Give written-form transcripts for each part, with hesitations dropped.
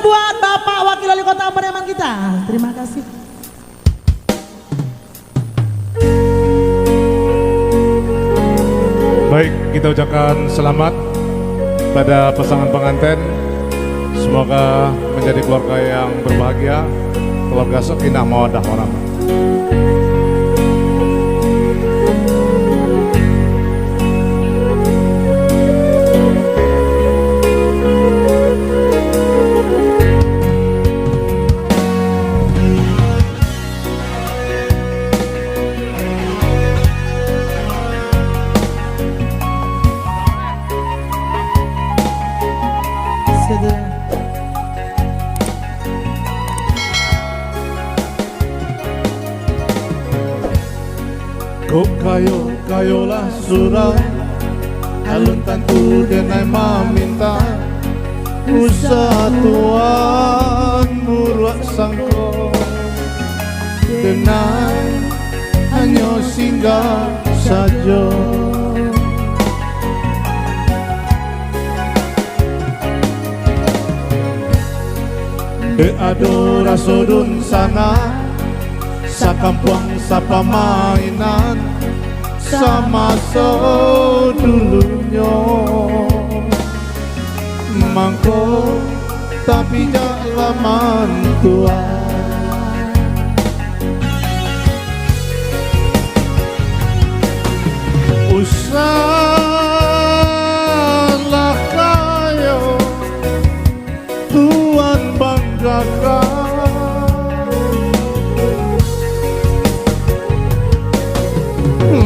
buat Bapak Wakil Wali Kota Pariaman kita. Terima kasih. Baik, kita ucapkan selamat pada pasangan pengantin. Semoga menjadi keluarga yang berbahagia, keluarga sakinah mawaddah warahmah. Kok kayolah surau alun tantu denai maminta usaha tuan nuruak sangko denai hanya singgah saja. Ado rasodun sana sakampung sapamainan sama dulunya mangko tapi jalaman tua usahlah kayo tuan banggakan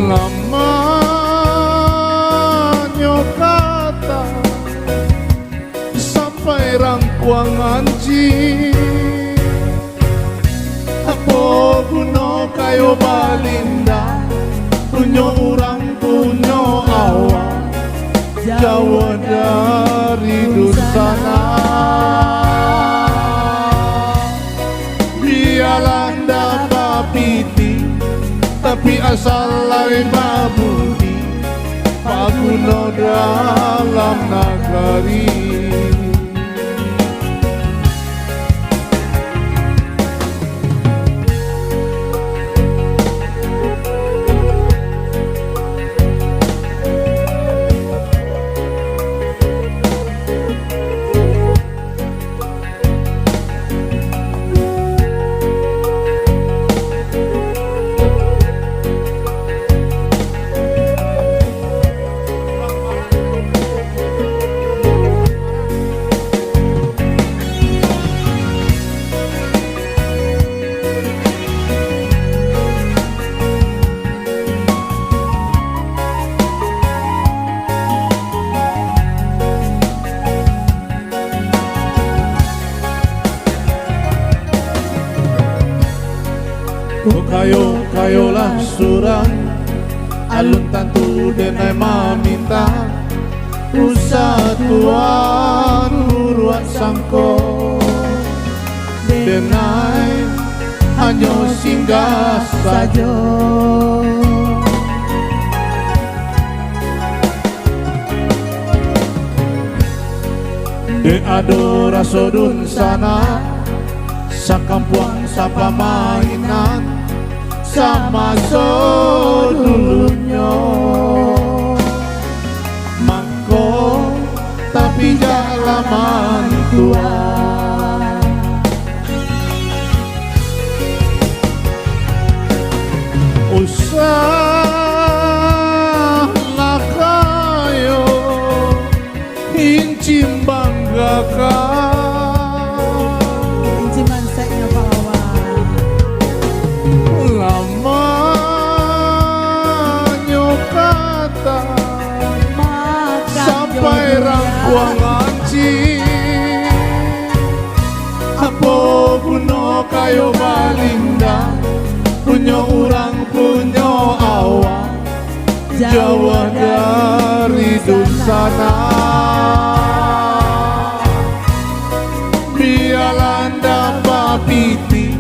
lamanya kata sampai rangkuang anji apa guna kayo balinda punya orang punya awak jauh dari dusana biarlah dapat piti tapi asal lain babudi paguno dalam nagari. Kayolah surang alun tantu denai maminta usaha tuan uruak sangko denai hanya singgah saja. Ado rasodun sana sakampung sapamainan sama dulunya mangko tapi jalaman tua usahlah kayo incim banggakan sampai rangkuang anci apa guna kayo balinda punya orang punya awak jauh dari dusana biarlah dapat piti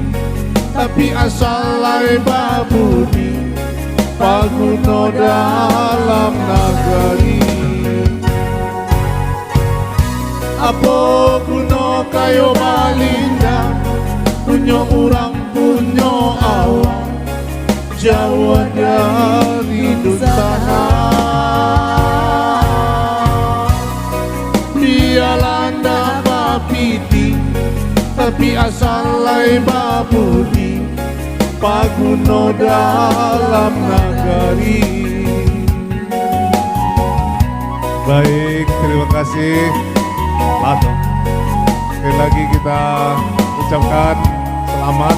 tapi asal lain babudi paguno dalam nagari apa guna kayo balinda, punyo urang punyo awak, Jawa dari Nusana. Bialanda bapiti, tapi asalai babudi, paguno dalam nagari. Baik, terima kasih. Lato. Sekali lagi kita ucapkan selamat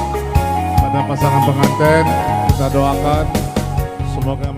pada pasangan pengantin. Kita doakan semoga